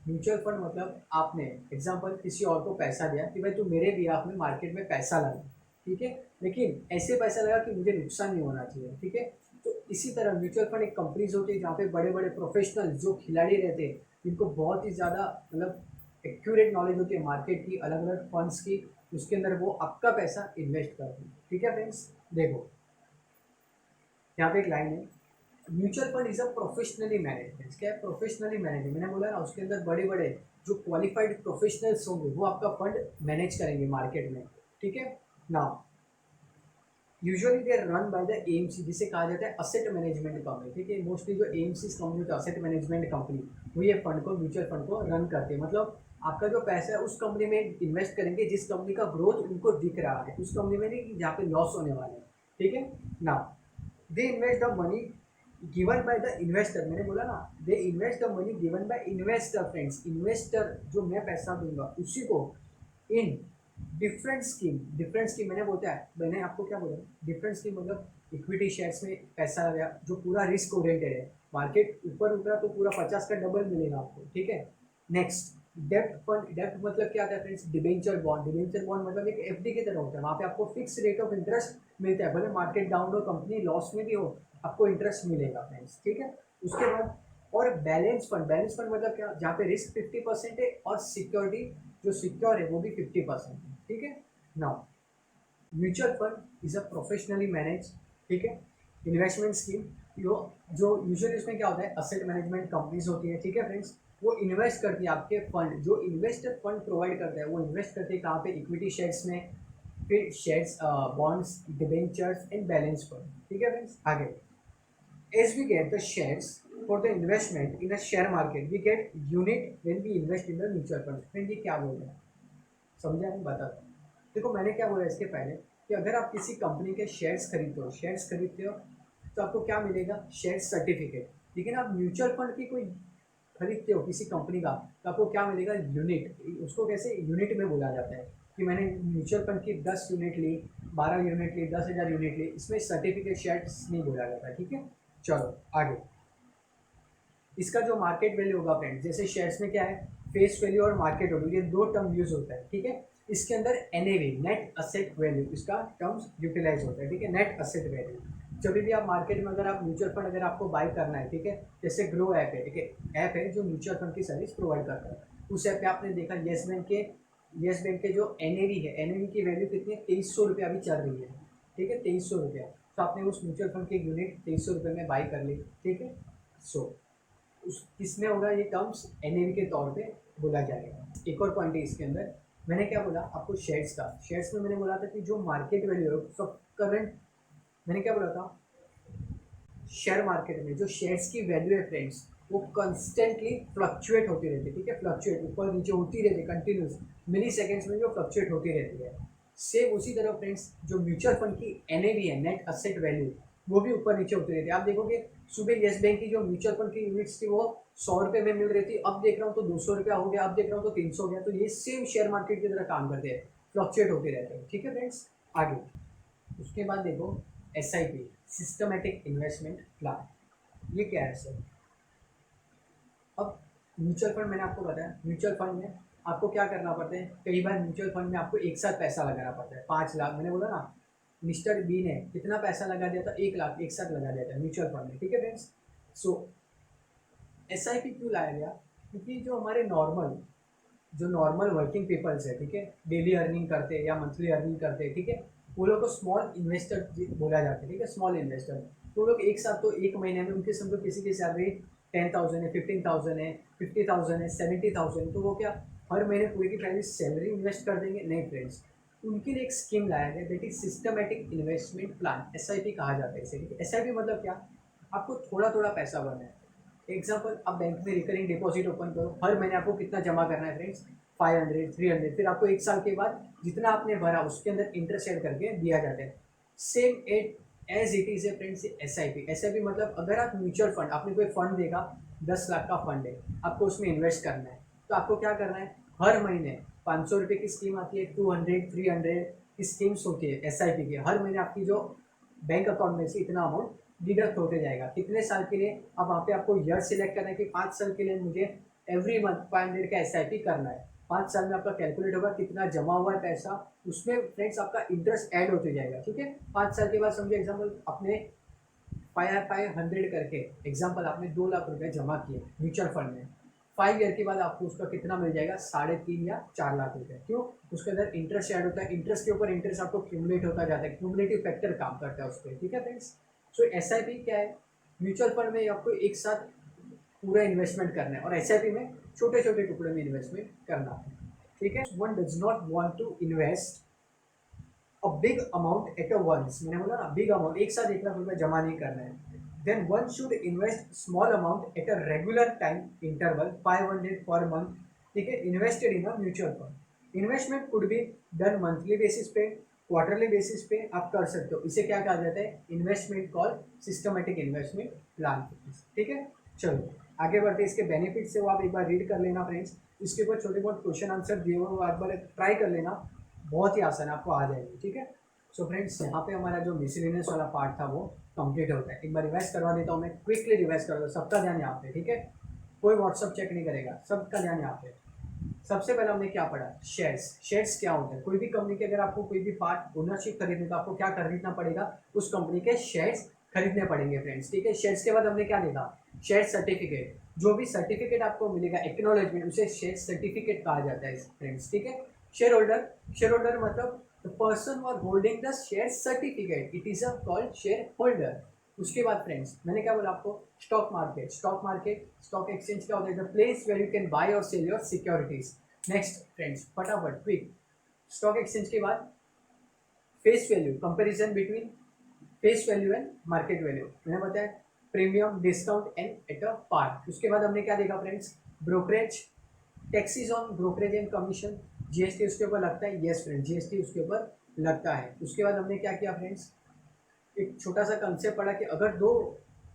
A: म्यूचुअल फंड मतलब आपने एग्जांपल किसी और को पैसा दिया कि भाई तू मेरे बिहाफ में मार्केट में पैसा लगा, ठीक है, लेकिन ऐसे पैसा लगा कि मुझे नुकसान नहीं होना चाहिए, ठीक है। तो इसी तरह म्यूचुअल फंड एक कंपनीज होती है जहाँ पे बड़े बड़े प्रोफेशनल जो खिलाड़ी रहते हैं जिनको बहुत ही ज़्यादा मतलब एक्यूरेट नॉलेज होती है मार्केट की, अलग अलग फंड्स की, उसके अंदर वो आपका पैसा इन्वेस्ट करते हैं, ठीक है फ्रेंड्स। देखो यहाँ पे एक लाइन है, mutual fund is a professionally management. क्या है प्रोफेशनली मैनेज, मैंने बोला ना उसके अंदर बड़े बड़े जो क्वालिफाइड प्रोफेशनल्स होंगे वो आपका फंड मैनेज करेंगे मार्केट में, ठीक है ना। Usually they are run by the AMC, जिसे कहा जाता है असेट मैनेजमेंट कंपनी, ठीक है। मोस्टली जो एएमसी कंपनी होती है असेट मैनेजमेंट कंपनी, वो ये फंड को म्यूचुअल फंड को रन करते हैं। मतलब आपका जो पैसा है उस कंपनी में इन्वेस्ट करेंगे जिस कंपनी का ग्रोथ उनको दिख रहा है, उस कंपनी में नहीं कि जहाँ पे लॉस होने वाले हैं, ठीक है ना। They invest the money given by the investor, मैंने बोला ना they invest the money given by investor friends. Investor जो मैं पैसा दूंगा उसी को इन डिफरेंट स्कीम मैंने बोलता है, मैंने आपको क्या बोला, डिफरेंट स्कीम मतलब इक्विटी शेयर्स में पैसा लगा जो पूरा रिस्क ओरिएंटेड है, मार्केट ऊपर उतरा तो पूरा 50 का डबल मिलेगा आपको, ठीक है। नेक्स्ट डेप्ट फंड, डेप्ट मतलब क्या आता है friends, debenture bond. Debenture bond मतलब एक एफडी की तरह होता है, वहाँ पे आपको फिक्स रेट ऑफ इंटरेस्ट मिलता है, भले मार्केट डाउन हो कंपनी लॉस में भी हो आपको इंटरेस्ट मिलेगा फ्रेंड्स, ठीक है। उसके बाद और बैलेंस फंड मतलब क्या, जहाँ पे रिस्क 50% है और सिक्योरिटी जो सिक्योर है वो भी 50% है, ठीक है। Now mutual fund is a professionally manage, ठीक है, इन्वेस्टमेंट स्कीम। जो यूजुअली उसमें क्या होता है, असेट मैनेजमेंट कंपनीज होती है, ठीक है फ्रेंड्स। वो इन्वेस्ट करती है आपके फंड, जो इन्वेस्टर फंड प्रोवाइड करता है वो इन्वेस्ट करते हैं कहाँ पे, इक्विटी शेयर्स में, फिर shares bonds debentures and balance fund, ठीक है फ्रेंड्स। आगे as we get the shares for the investment in a share market we get unit when we invest in the mutual fund। Friend ये क्या बोल रहे हैं समझा नहीं, बता दो। देखो मैंने क्या बोला इसके पहले कि अगर आप किसी कंपनी के शेयर्स खरीदते हो तो आपको क्या मिलेगा, शेयर सर्टिफिकेट। लेकिन आप म्यूचुअल फंड की कोई खरीदते हो किसी कंपनी का तो आपको क्या मिलेगा, यूनिट। उसको कैसे यूनिट में बोला जाता है कि मैंने म्यूचुअल फंड की 10 यूनिट ली, 12 यूनिट ली, 10,000 यूनिट ली, इसमें सर्टिफिकेट शेयर्स नहीं बोला जाता, ठीक है। चलो आगे, इसका जो मार्केट वैल्यू होगा फ्रेंड, जैसे शेयर्स में क्या है, फेस वैल्यू और मार्केट वैल्यू, ये दो टर्म यूज होता है, ठीक है। इसके अंदर एनएवी नेट असेट वैल्यू इसका टर्म्स यूटिलाइज होता है, ठीक है, नेट असेट वैल्यू। जब भी आप मार्केट में अगर आप म्यूचुअल फंड अगर आपको बाय करना है, ठीक है, जैसे ग्रो ऐप है, ठीक है, ऐप है जो म्यूचुअल फंड की सर्विस प्रोवाइड करता है। उस ऐप पे आपने देखा येस बैंक के जो एनएवी है, एनएवी की वैल्यू कितनी है, 2300 रुपये अभी चल रही है, ठीक है, 2300 रुपया। तो आपने उस म्यूचुअल फंड की यूनिट 2300 रुपये में बाई कर ली, ठीक है। सो उस किसमें होगा ये टर्म्स, एनएवी के तौर पे बोला जाएगा। एक और पॉइंट है इसके अंदर, मैंने क्या बोला आपको शेयर्स का, शेयर्स में मैंने बोला था कि जो मार्केट वैल्यू है सब करंट, मैंने क्या बोला था, शेयर मार्केट में जो शेयर्स की वैल्यू है फ्रेंड्स वो कंस्टेंटली फ्लक्चुएट होती रहती है, ठीक है, फ्लक्चुएट ऊपर नीचे होती रहती है कंटिन्यूस, मिली सेकेंड्स में जो फ्लक्चुएट होती रहती है। सेम उसी तरह फ्रेंड्स जो म्यूचुअल फंड की एनएवी है, नेट असेट वैल्यू, वो भी ऊपर नीचे होती रहती है। आप देखोगे सुबह येस बैंक की जो म्यूचुअल फंड की यूनिट्स थी वो 100 रुपये में मिल रही थी, अब देख रहा हूँ तो 200 रुपया हो गया, अब देख रहा हूँ तो 300 हो गया। तो ये सेम शेयर मार्केट की तरह काम करते हैं, फ्लक्चुएट होते रहते हैं, ठीक है फ्रेंड्स। आगे उसके बाद देखो SIP, सिस्टमेटिक इन्वेस्टमेंट प्लान, ये क्या है सर। अब म्यूचुअल फंड मैंने आपको बताया, म्यूचुअल फंड में आपको क्या करना पड़ता है, कई बार म्यूचुअल फंड में आपको एक साथ पैसा लगाना पड़ता है। 5 लाख मैंने बोला ना, मिस्टर बी ने कितना पैसा लगा दिया था, 1 लाख एक साथ लगा दिया था म्यूचुअल फंड में, ठीक है फ्रेंड्स। सो SIP क्यों लाया गया, क्योंकि जो नॉर्मल वर्किंग पीपल्स है, ठीक है, डेली अर्निंग करते हैं या मंथली अर्निंग करते हैं, ठीक है, वो लोग को स्मॉल इन्वेस्टर बोला जाता है, ठीक है, स्मॉल इन्वेस्टर। तो लोग एक साथ तो एक महीने में उनके समझो किसी की सैलरी 10,000 है, 15,000 है, 50,000 है, 70,000, तो वो क्या हर महीने पूरी की पूरी सैलरी इन्वेस्ट कर देंगे, नहीं फ्रेंड्स। उनके लिए एक स्कीम लाया गया, that is systematic investment plan, SIP कहा जाता है इसे, ठीक है। SIP मतलब क्या, आपको थोड़ा थोड़ा पैसा भरना है। एग्जाम्पल, आप बैंक में रिकरिंग डिपॉजिट ओपन करो, हर महीने आपको कितना जमा करना है फ्रेंड्स, 500, 300, फिर आपको 1 साल के बाद जितना आपने भरा उसके अंदर इंटरेस्ट ऐड करके दिया जाता है। सेम एज इट इज़ है फ्रेंड्स SIP मतलब अगर आप म्यूचुअल फंड, आपने कोई फंड देगा, 10 लाख का फंड है, आपको उसमें इन्वेस्ट करना है, तो आपको क्या करना है, हर महीने 500 रुपये की स्कीम आती है, 200, 300 की स्कीम्स होती है SIP की, हर महीने आपकी जो बैंक अकाउंट में से इतना अमाउंट डिडक्ट होते जाएगा। कितने साल के लिए, अब वहाँ पे आपको ईयर सिलेक्ट करना है कि 5 साल के लिए मुझे एवरी मंथ 500 का SIP करना है। 5 साल में आपका कैलकुलेट होगा कितना जमा हुआ है पैसा, उसमें फ्रेंड्स आपका इंटरेस्ट ऐड होते जाएगा, ठीक है। 5 साल के बाद समझो एग्जाम्पल आपने 500 करके, एग्जाम्पल आपने 2 लाख रुपए जमा किए म्यूचुअल फंड में, 5 ईयर के बाद आपको उसका कितना मिल जाएगा, 3.5 या 4 लाख रुपए। क्यों, उसके अंदर इंटरेस्ट ऐड होता है, इंटरेस्ट के ऊपर इंटरेस्ट आपको क्यूमुलेट होता जाता है, क्यूमुलेटिव फैक्टर काम करता है उस पर, ठीक है फ्रेंड्स। सो SIP क्या है, म्यूचुअल फंड में आपको एक साथ पूरा इन्वेस्टमेंट करना है, और SIP में छोटे छोटे टुकड़े में इन्वेस्टमेंट करना है, ठीक है। One does not want to invest a big amount at a once, मैंने बोला ना बिग अमाउंट, एक साथ 1 लाख रुपए जमा नहीं करना है। Then one should invest small amount at a regular time interval, 500 पर मंथ, ठीक है, invested in a mutual fund. Investment could be done monthly basis पे, क्वार्टरली बेसिस पे आप कर सकते हो। इसे क्या कहा जाता है, investment call systematic investment plan, ठीक है। चलो आगे बढ़ते, इसके बेनिफिट से वो आप एक बार रीड कर लेना फ्रेंड्स, इसके ऊपर छोटे बहुत क्वेश्चन आंसर दिए हुए वो एक बार ट्राई कर लेना, बहुत ही आसान आपको आ जाएगी, ठीक है। सो फ्रेंड्स यहाँ पे हमारा जो मिसलिनियस वाला पार्ट था वो कंप्लीट होता है। एक बार रिवाइज करवा देता हूँ मैं, क्विकली रिवाइज कर दो, सबका ध्यान यहाँ पे, ठीक है, कोई व्हाट्सअप चेक नहीं करेगा, सबका ध्यान यहाँ पे। सबसे पहले हमने क्या पढ़ा, शेयर्स। शेयर्स क्या होता है, कोई भी कंपनी के अगर आपको कोई भी पार्ट ओनरशिप खरीदने का, आपको क्या खरीदना पड़ेगा, उस कंपनी के शेयर्स खरीदने पड़ेंगे फ्रेंड्स, ठीक है। शेयर्स के बाद हमने क्या देखा, शेयर सर्टिफिकेट, जो भी सर्टिफिकेट आपको मिलेगा एक्नॉलेजमेंट, उसे शेयर सर्टिफिकेट कहा जाता है फ्रेंड्स, ठीक है। शेयर होल्डर, शेयर होल्डर मतलब the person who are holding the share certificate, it is a called share holder. उसके बाद फ्रेंड्स मैंने क्या बोला आपको, स्टॉक मार्केट, स्टॉक एक्सचेंज क्या होता है, the place where you can buy or sell your securities. Next friends फटाफट क्विक, स्टॉक एक्सचेंज के बाद face value, comparison between face value and market value, मैंने बताया premium, discount and at a par. उसके बाद हमने क्या देखा friends, brokerage, taxes on brokerage and commission, GST उसके ऊपर लगता है, यस फ्रेंड GST उसके ऊपर लगता है। उसके बाद हमने क्या किया फ्रेंड्स, एक छोटा सा कंसेप्ट पढ़ा कि अगर दो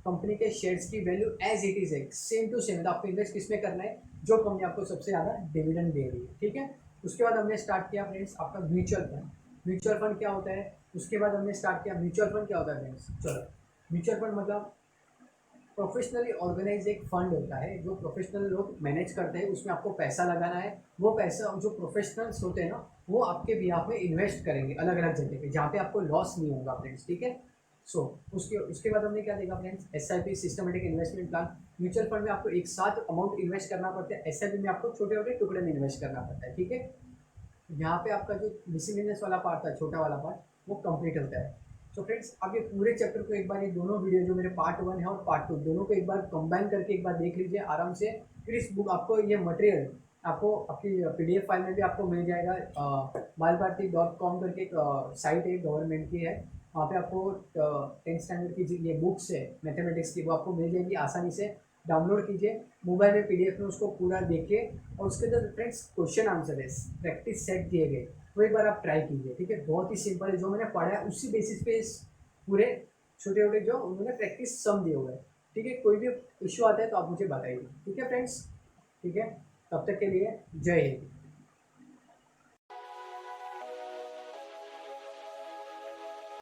A: कंपनी के शेयर्स की वैल्यू एज इट इज है, सेम टू सेम, तो आपको इन्वेस्ट किस में करना है, जो कंपनी आपको सबसे ज़्यादा डिविडेंड दे रही है, ठीक है। उसके बाद हमने स्टार्ट किया फ्रेंड्स आपका म्यूचुअल फंड। म्यूचुअल फंड क्या होता है, उसके बाद हमने स्टार्ट किया म्यूचुअल फंड क्या होता है फ्रेंड्स। चलो, म्यूचुअल फंड मतलब प्रोफेशनली ऑर्गेनाइज एक फंड होता है जो प्रोफेशनल लोग मैनेज करते हैं, उसमें आपको पैसा लगाना है, वो पैसा जो प्रोफेशनल्स होते हैं ना वो आपके बिहाफ में इन्वेस्ट करेंगे अलग अलग जगह पे, जहाँ पे आपको लॉस नहीं होगा फ्रेंड्स, ठीक है। सो उसके बाद हमने क्या देखा friends, SIP systematic investment plan. Mutual fund में आपको एक साथ अमाउंट इन्वेस्ट करना पड़ता है, SIP में आपको छोटे छोटे टुकड़े में इन्वेस्ट करना पड़ता है, ठीक है। यहाँ पे आपका जो मिसलिनियस वाला पार्ट था, छोटा वाला पार्ट, वो कंप्लीट होता है। तो फ्रेंड्स आप ये पूरे चैप्टर को एक बार, ये दोनों वीडियो जो मेरे पार्ट 1 है और पार्ट 2 दोनों को एक बार कंबाइन करके एक बार देख लीजिए आराम से, फिर इस बुक आपको ये मटेरियल आपको आपकी PDF फाइल में भी आपको मिल जाएगा। बालभारती.com करके एक साइट है, गवर्नमेंट की है। वहाँ पे आपको 10th स्टैंडर्ड की ये बुक्स है मैथमेटिक्स की, वो आपको मिल जाएगी आसानी से। डाउनलोड कीजिए मोबाइल में, PDF में उसको पूरा देखिए, और उसके अंदर फ्रेंड्स क्वेश्चन आंसर है, प्रैक्टिस सेट दिए गए, वो एक बार आप ट्राई कीजिए, ठीक है। बहुत ही सिंपल है, जो मैंने पढ़ा है उसी बेसिस पे इस पूरे छोटे छोटे जो उन्होंने प्रैक्टिस सम दिए हुए हैं, ठीक है। कोई भी इशू आता है तो आप मुझे बताइए, ठीक है फ्रेंड्स, ठीक है। तब तक के लिए जय हिंद।